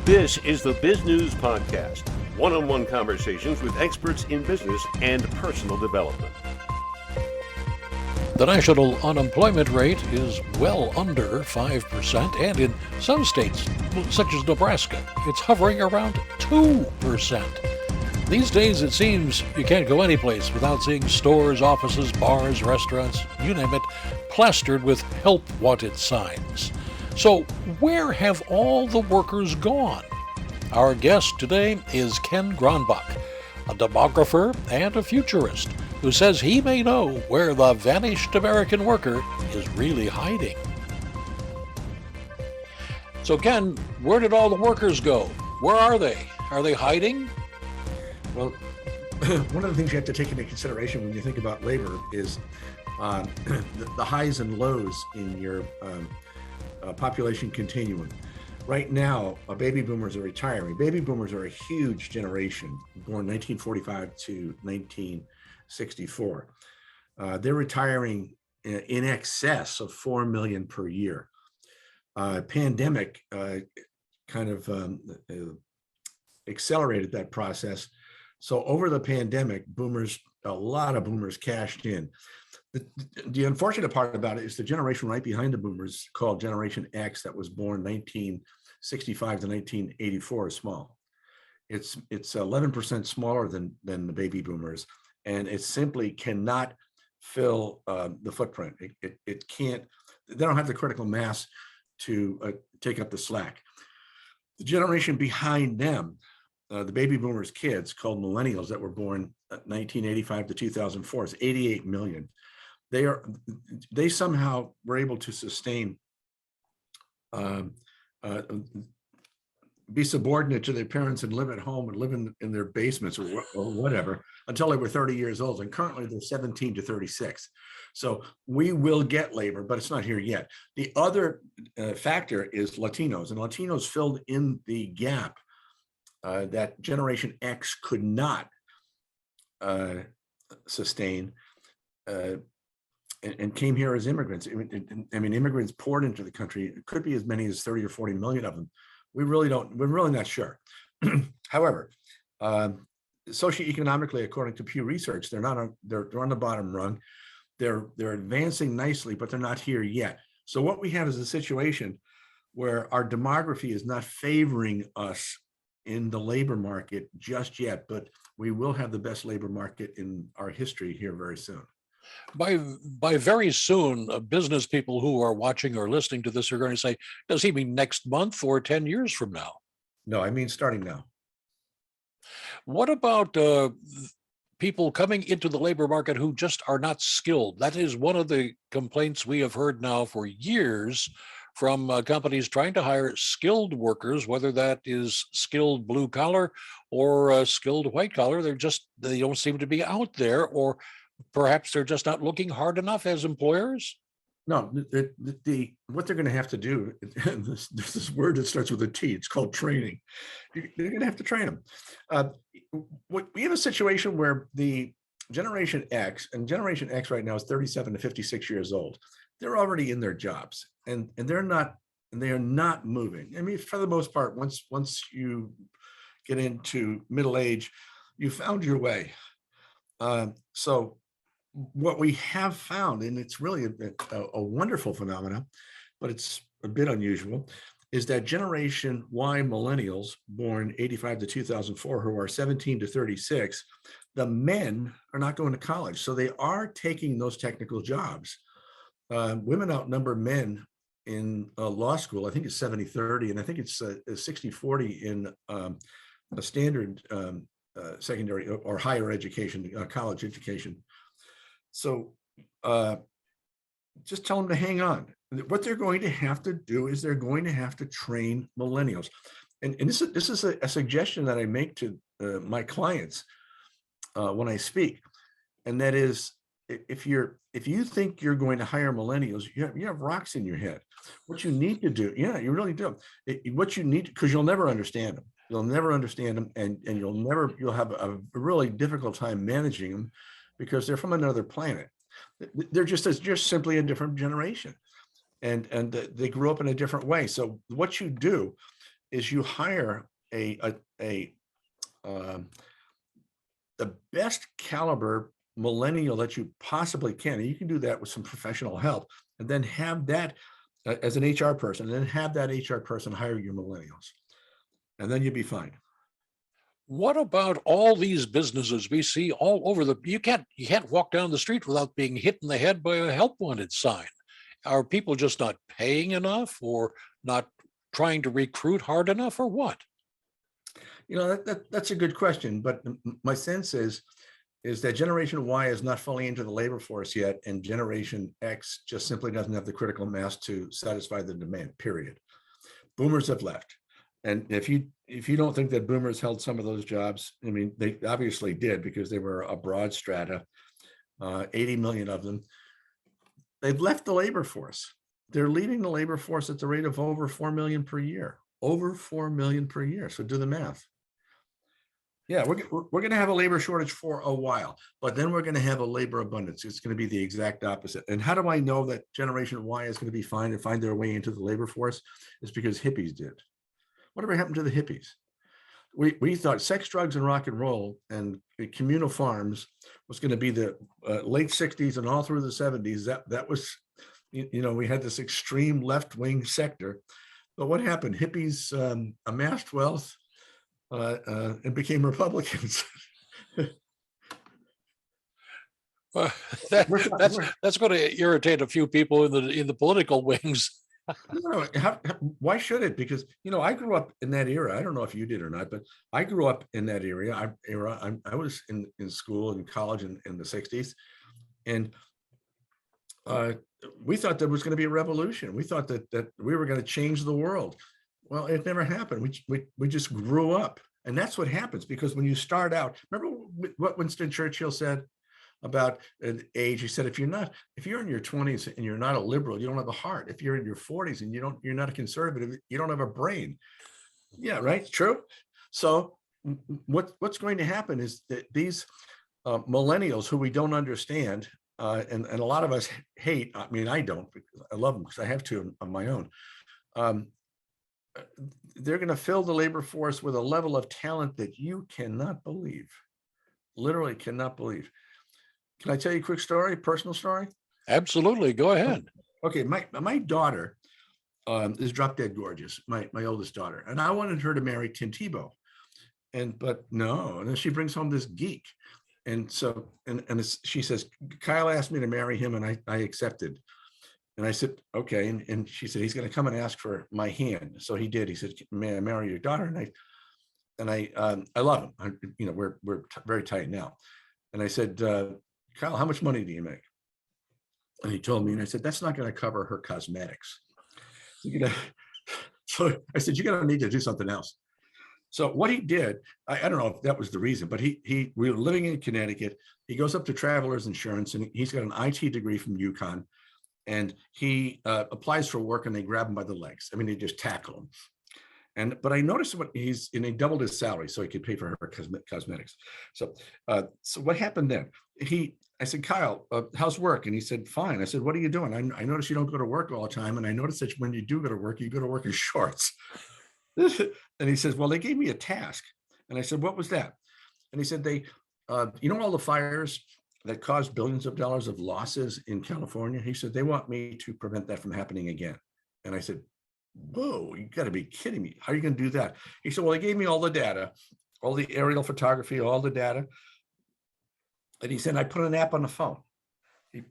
This is the Bizgnus Podcast, one-on-one conversations with experts in business and personal development. The national unemployment rate is well under 5%, and in some states, such as Nebraska, it's hovering around 2%. These days, it seems you can't go anyplace without seeing stores, offices, bars, restaurants, you name it, plastered with help wanted signs. So where have all the workers gone? Our guest today is Ken Gronbach, a demographer and a futurist, who says he may know where the vanished American worker is really hiding. So Ken, where did all the workers go? Where are they? Are they hiding? Well, one of the things you have to take into consideration when you think about labor is the highs and lows in your population continuum. Right now, baby boomers are retiring. Baby boomers are a huge generation, born 1945 to 1964. They're retiring in excess of 4 million per year. Pandemic kind of accelerated that process. So over the pandemic, a lot of boomers cashed in. The unfortunate part about it is the generation right behind the boomers, called Generation X, that was born 1965 to 1984, is small. It's 11% smaller than the baby boomers, and it simply cannot fill the footprint. It can't. They don't have the critical mass to take up the slack. The generation behind them, the baby boomers' kids, called millennials, that were born 1985 to 2004, is 88 million. They somehow were able to sustain, be subordinate to their parents and live at home and live in their basements or whatever until they were 30 years old. And currently they're 17 to 36. So we will get labor, but it's not here yet. The other factor is Latinos, and Latinos filled in the gap that Generation X could not sustain. And came here as immigrants. I mean, immigrants poured into the country. It could be as many as 30 or 40 million of them. We're really not sure. However, socioeconomically, according to Pew Research, they're on the bottom rung. They're advancing nicely, but they're not here yet. So what we have is a situation where our demography is not favoring us in the labor market just yet, but we will have the best labor market in our history here very soon. By very soon, business people who are watching or listening to this are going to say, does he mean next month or 10 years from now? No, I mean starting now. What about people coming into the labor market who just are not skilled? That is one of the complaints we have heard now for years from companies trying to hire skilled workers, whether that is skilled blue collar or skilled white collar. They don't seem to be out there, or perhaps they're just not looking hard enough as employers. No, what they're going to have to do, there's this word that starts with a T, it's called training. They're going to have to train them. We have a situation where the Generation X, and Generation X right now is 37 to 56 years old. They're already in their jobs, and they are not moving. I mean, for the most part, once you get into middle age, you found your way. So what we have found, and it's really a wonderful phenomenon, but it's a bit unusual, is that Generation Y millennials born 85 to 2004, who are 17 to 36, the men are not going to college. So they are taking those technical jobs. Women outnumber men in law school. I think it's 70-30, and I think it's 60-40 in a standard secondary or higher education, college education. So just tell them to hang on. What they're going to have to do is they're going to have to train millennials. And this is a suggestion that I make to my clients when I speak. And that is, if you think you're going to hire millennials, you have rocks in your head. What you need to do, you really do. What you need, because you'll never understand them. You'll never understand them, and you'll have a really difficult time managing them because they're from another planet. They're just simply a different generation, and they grew up in a different way. So what you do is you hire um, the best caliber millennial that you possibly can. And you can do that with some professional help, and then have that as an HR person, and then have that HR person hire your millennials, and then you'd be fine. What about all these businesses we see all over you can't walk down the street without being hit in the head by a help wanted sign. Are people just not paying enough, or not trying to recruit hard enough, or what? That's a good question, but my sense is that Generation Y is not fully into the labor force yet, and Generation X just simply doesn't have the critical mass to satisfy the demand, period. Boomers have left. And if you don't think that boomers held some of those jobs, I mean, they obviously did, because they were a broad strata, 80 million of them. They've left the labor force. They're leaving the labor force at the rate of over 4 million per year, over 4 million per year. So do the math. Yeah, we're going to have a labor shortage for a while, but then we're going to have a labor abundance. It's going to be the exact opposite. And how do I know that Generation Y is going to be fine and find their way into the labor force? It's because hippies did. Whatever happened to the hippies? We thought sex, drugs, and rock and roll and communal farms was going to be the late 60s and all through the 70s. That was, we had this extreme left-wing sector. But what happened? Hippies amassed wealth and became Republicans. Well, that's going to irritate a few people in the political wings. No, why should it? Because I grew up in that era. I don't know if you did or not, but I grew up in that era. I was in school and college in the 60s, and we thought there was going to be a revolution. We thought that we were going to change the world. Well, it never happened. We just grew up, and that's what happens. Because when you start out, remember what Winston Churchill said about age? He said, if you're in your 20s and you're not a liberal, you don't have a heart. If you're in your 40s and you're not a conservative, you don't have a brain. Yeah, right. True. So what's going to happen is that these millennials, who we don't understand, and a lot of us hate. I mean, I don't. I love them because I have two of my own. They're going to fill the labor force with a level of talent that you cannot believe. Literally cannot believe. Can I tell you a quick story, personal story? Absolutely. Go ahead. Okay. My daughter is drop dead gorgeous, my oldest daughter. And I wanted her to marry Tim Tebow. But no, and then she brings home this geek. And so, she says, Kyle asked me to marry him, and I accepted. And I said, okay. And she said, he's going to come and ask for my hand. So he did. He said, may I marry your daughter? And I love him. We're very tight now. And I said, Kyle, how much money do you make? And he told me, and I said, that's not going to cover her cosmetics. So I said, you're going to need to do something else. So what he did, I don't know if that was the reason, but we were living in Connecticut. He goes up to Travelers Insurance, and he's got an IT degree from UConn, and he applies for work, and they grab him by the legs. I mean, they just tackle him. But I noticed he doubled his salary so he could pay for her cosmetics. So what happened then? I said, Kyle, how's work? And he said, fine. I said, what are you doing? I noticed you don't go to work all the time, and I noticed that when you do go to work, you go to work in shorts. And he says, well, they gave me a task. And I said, what was that? And he said, all the fires that caused billions of dollars of losses in California? He said, they want me to prevent that from happening again. And I said, whoa, you got to be kidding me. How are you going to do that? He said, well, they gave me all the data, all the aerial photography, all the data. And he said, I put an app on the phone.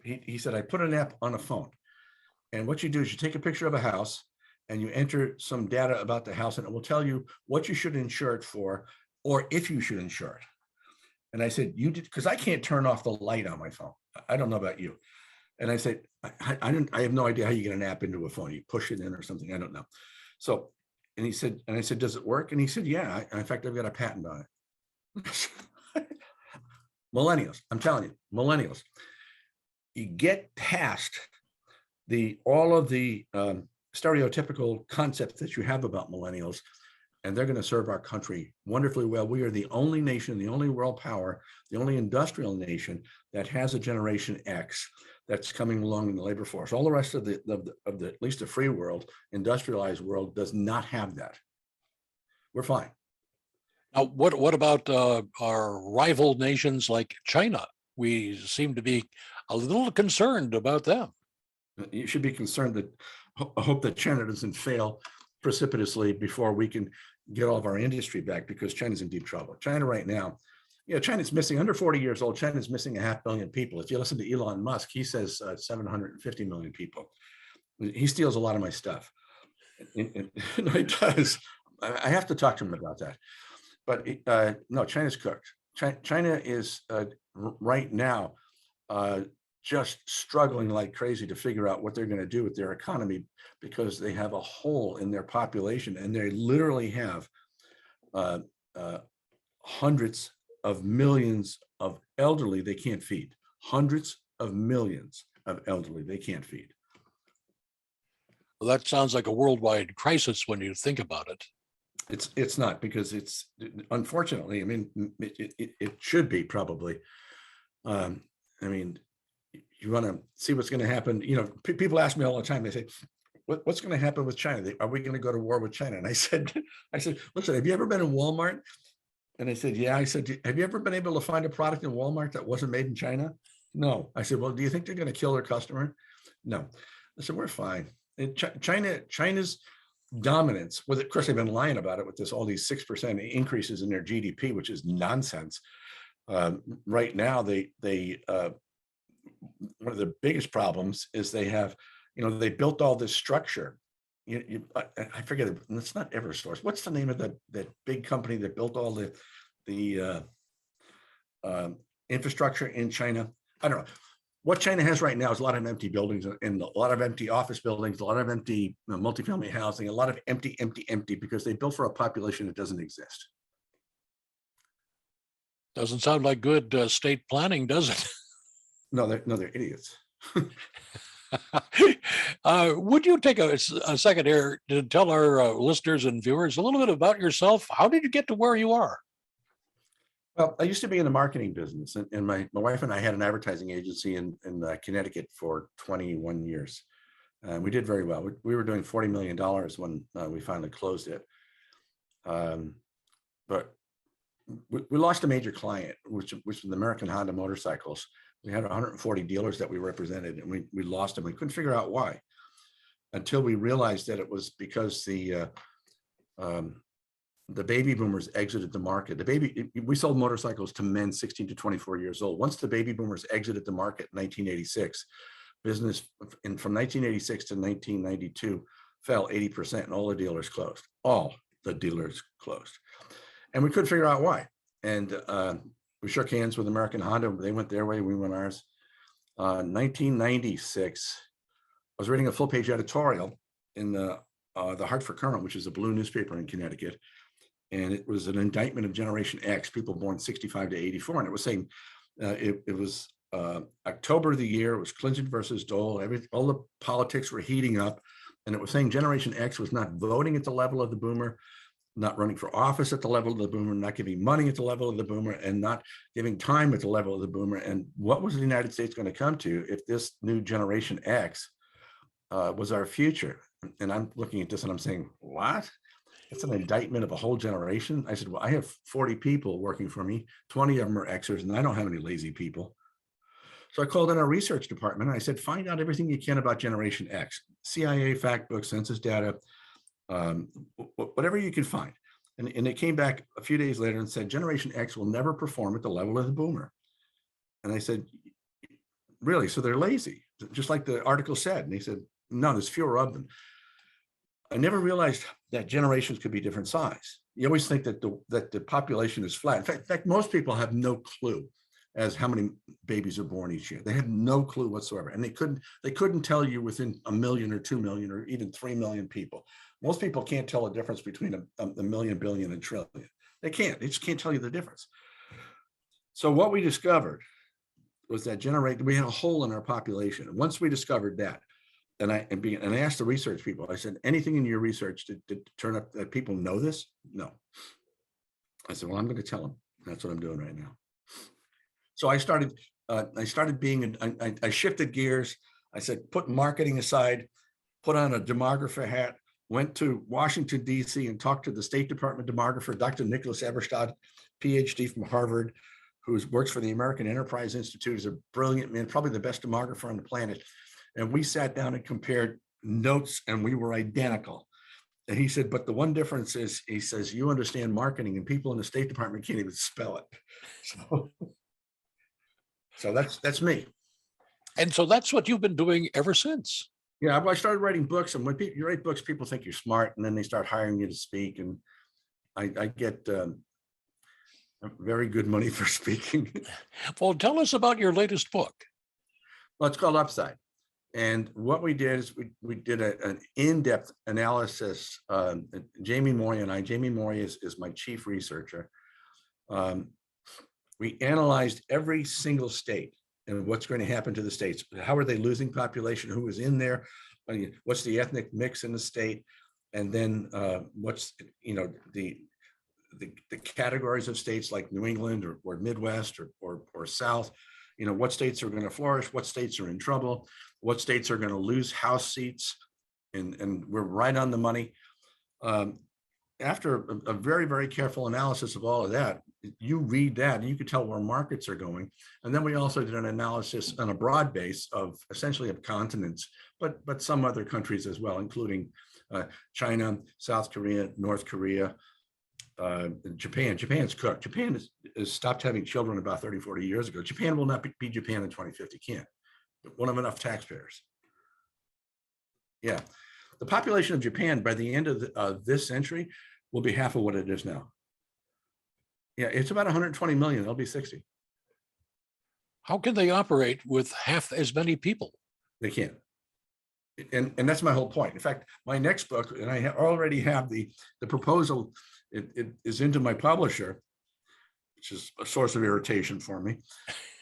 He said, I put an app on a phone. And what you do is you take a picture of a house, and you enter some data about the house, and it will tell you what you should insure it for, or if you should insure it. And I said, you did, because I can't turn off the light on my phone. I don't know about you. And I said, I have no idea how you get an app into a phone. You push it in or something. I don't know. So, and I said, does it work? And he said, yeah. In fact, I've got a patent on it. Millennials, I'm telling you, millennials. You get past all of the stereotypical concepts that you have about millennials, and they're going to serve our country wonderfully well. We are the only nation, the only world power, the only industrial nation that has a Generation X that's coming along in the labor force. All the rest of the at least the free world, industrialized world, does not have that. we're fine. Now, what about our rival nations like China? We seem to be a little concerned about them. You should be concerned that I hope that China doesn't fail precipitously before we can get all of our industry back, because China's in deep trouble. China right now, China's missing, under 40 years old, China's missing 500 million people. If you listen to Elon Musk, he says 750 million people. He steals a lot of my stuff. And he does. I have to talk to him about that. But no, China's cooked. China is right now just struggling like crazy to figure out what they're going to do with their economy, because they have a hole in their population, and they literally have hundreds of millions of elderly they can't feed. Hundreds of millions of elderly they can't feed. Well, that sounds like a worldwide crisis when you think about it. It's not, because it's, unfortunately, I mean, it should be probably. I mean, you want to see what's going to happen. People ask me all the time, they say, what's going to happen with China? Are we going to go to war with China? And I said, listen, have you ever been in Walmart? And they said, yeah. I said, have you ever been able to find a product in Walmart that wasn't made in China? No. I said, well, do you think they're going to kill their customer? No. I said, we're fine. And China's dominance, of course, they've been lying about it with all these 6% increases in their GDP, which is nonsense. Right now, they one of the biggest problems is they have, they built all this structure. I forget it. It's not Eversource. What's the name of that big company that built all the infrastructure in China? I don't know. What China has right now is a lot of empty buildings, and a lot of empty office buildings, a lot of empty multifamily housing, a lot of empty, because they built for a population that doesn't exist. Doesn't sound like good state planning, does it? No, they're idiots. Would you take a second here to tell our listeners and viewers a little bit about yourself? How did you get to where you are? Well, I used to be in the marketing business, and my wife and I had an advertising agency in Connecticut for 21 years. We did very well. We were doing $40 million when we finally closed it. But we lost a major client, which was the American Honda motorcycles. We had 140 dealers that we represented, and we lost them. We couldn't figure out why, until we realized that it was because the baby boomers exited the market. We sold motorcycles to men 16 to 24 years old. Once the baby boomers exited the market in 1986, business from 1986 to 1992 fell 80%, and all the dealers closed. All the dealers closed. And we couldn't figure out why. And we shook hands with American Honda. They went their way, we went ours. 1996, I was reading a full-page editorial in the Hartford Courant, which is a blue newspaper in Connecticut. And it was an indictment of Generation X, people born 65 to 84. And it was saying, it was October of the year, it was Clinton versus Dole, all the politics were heating up. And it was saying Generation X was not voting at the level of the boomer, not running for office at the level of the boomer, not giving money at the level of the boomer, and not giving time at the level of the boomer. And what was the United States going to come to if this new Generation X was our future? And I'm looking at this and I'm saying, what? It's an indictment of a whole generation. I said, well, I have 40 people working for me. 20 of them are Xers, and I don't have any lazy people. So I called in our research department and I said, find out everything you can about Generation X, CIA fact book, census data, whatever you can find. And they came back a few days later and said, Generation X will never perform at the level of the boomer. And I said, really? So they're lazy, just like the article said. And they said, no, there's fewer of them. I never realized that generations could be different size. You always think that the population is flat. In fact, most people have no clue as how many babies are born each year. They have no clue whatsoever. And they couldn't tell you within 1 million or 2 million or even 3 million people. Most people can't tell the difference between a million, billion, and trillion. They can't. They just can't tell you the difference. So what we discovered was that we had a hole in our population. And once we discovered that, and I asked the research people, I said, anything in your research to turn up that people know this? No. I said, well, I'm going to tell them. That's what I'm doing right now. So I shifted gears. I said, put marketing aside, put on a demographer hat, went to Washington, D.C. and talked to the State Department demographer, Dr. Nicholas Eberstadt, PhD from Harvard, who works for the American Enterprise Institute, is a brilliant man, probably the best demographer on the planet. And we sat down and compared notes, and we were identical. And he said, but the one difference is, he says, you understand marketing, and people in the State Department can't even spell it. So that's me. And so that's what you've been doing ever since. Yeah, I started writing books, and when you write books, people think you're smart, and then they start hiring you to speak. And I get very good money for speaking. Well, tell us about your latest book. Well, it's called Upside. And what we did is we did an in-depth analysis. Jamie Moy is my chief researcher. We analyzed every single state and what's going to happen to the states. How are they losing population? Who is in there? What's the ethnic mix in the state? And then what's the categories of states like New England or Midwest or South? What states are going to flourish? What states are in trouble? What states are going to lose House seats? And we're right on the money. After a very, very careful analysis of all of that, you read that and you can tell where markets are going. And then we also did an analysis on a broad base of essentially of continents, but some other countries as well, including China, South Korea, North Korea, Japan. Japan's cooked. Japan has stopped having children about 30, 40 years ago. Japan will not be Japan in 2050. Can't. Won't have enough taxpayers. Yeah. The population of Japan by the end of this century will be half of what it is now. Yeah, it's about 120 million. They'll be 60. How can they operate with half as many people? They can't. And that's my whole point. In fact, my next book, and I already have the proposal, it is into my publisher, which is a source of irritation for me,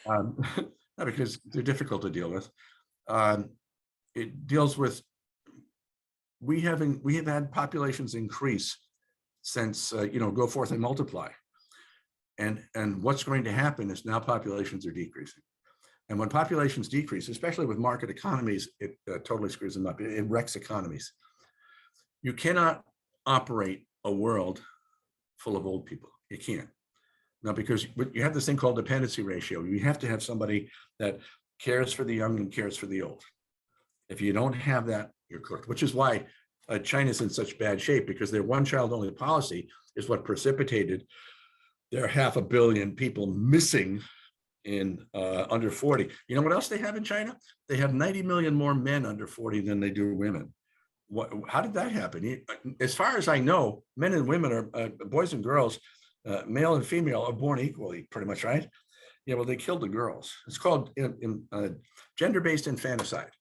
not because they're difficult to deal with. It deals with we have had populations increase since go forth and multiply, and what's going to happen is now populations are decreasing. And when populations decrease, especially with market economies, it totally screws them up. It wrecks economies. You cannot operate a world full of old people. You can't. Now, because you have this thing called dependency ratio. You have to have somebody that cares for the young and cares for the old. If you don't have that, you're cooked, which is why China's in such bad shape, because their one-child-only policy is what precipitated their 500 million people missing in under 40. You know what else they have in China? They have 90 million more men under 40 than they do women. How did that happen? As far as I know, men and women are boys and girls, male and female are born equally, pretty much, right? Yeah, well, they killed the girls. It's called gender-based infanticide.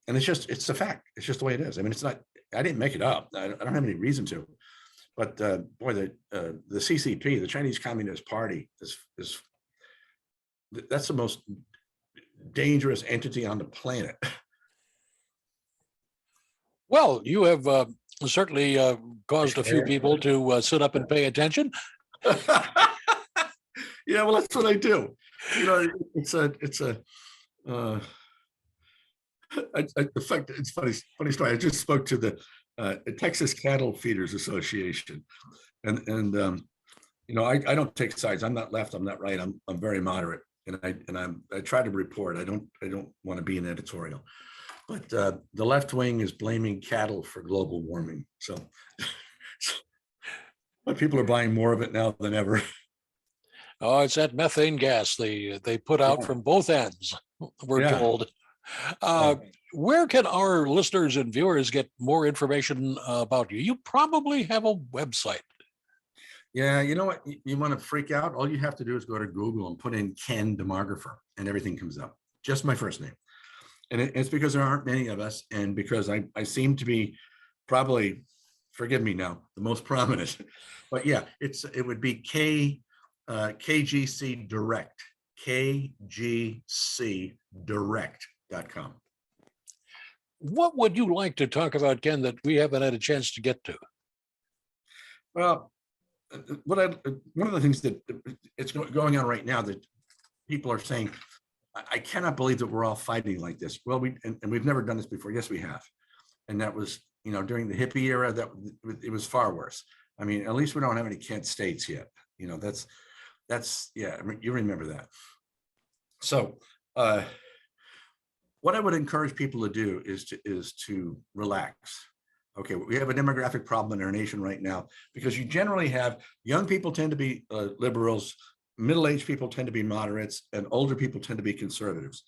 And it's a fact. It's just the way it is. I mean, it's not, I didn't make it up. I don't have any reason to. But boy, the CCP, the Chinese Communist Party, that's the most dangerous entity on the planet. Well, you have certainly caused a few people to sit up and pay attention. Yeah, well, that's what I do. It's funny story. I just spoke to the Texas Cattle Feeders Association, and I don't take sides. I'm not left. I'm not right. I'm very moderate, and I try to report. I don't want to be an editorial, but the left wing is blaming cattle for global warming. So, but people are buying more of it now than ever. Oh, it's that methane gas they put out from both ends, we're told. Where can our listeners and viewers get more information about you? You probably have a website. Yeah, you know what? You want to freak out? All you have to do is go to Google and put in Ken Demographer, and everything comes up. Just my first name. And it's because there aren't many of us, and because I seem to be probably, forgive me now, the most prominent. But yeah, it would be KGC Direct, KGCDirect.com. What would you like to talk about, Ken, that we haven't had a chance to get to? Well, one of the things that it's going on right now that people are saying, I cannot believe that we're all fighting like this. Well, we've never done this before. Yes, we have. And that was, during the hippie era, that it was far worse. I mean, at least we don't have any Kent states yet. That's yeah, you remember that. So what I would encourage people to do is to relax. Okay, we have a demographic problem in our nation right now because you generally have young people tend to be liberals, middle-aged people tend to be moderates, and older people tend to be conservatives.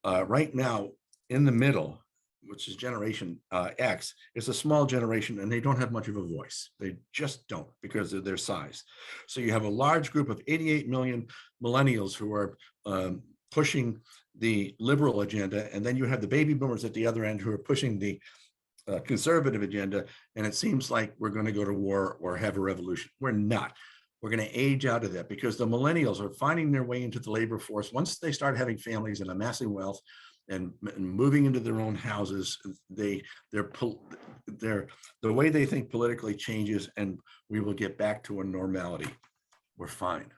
Right now, in the middle, which is Generation X, is a small generation, and they don't have much of a voice. They just don't because of their size. So you have a large group of 88 million millennials who are pushing the liberal agenda, and then you have the baby boomers at the other end who are pushing the conservative agenda, and it seems like we're going to go to war or have a revolution. We're not. We're going to age out of that because the millennials are finding their way into the labor force. Once they start having families and amassing wealth and moving into their own houses, the way they think politically changes, and we will get back to a normality. We're fine.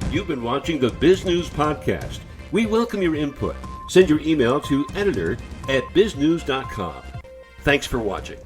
You've been watching the Bizgnus Podcast. We welcome your input. Send your email to editor@bizgnus.com. Thanks for watching.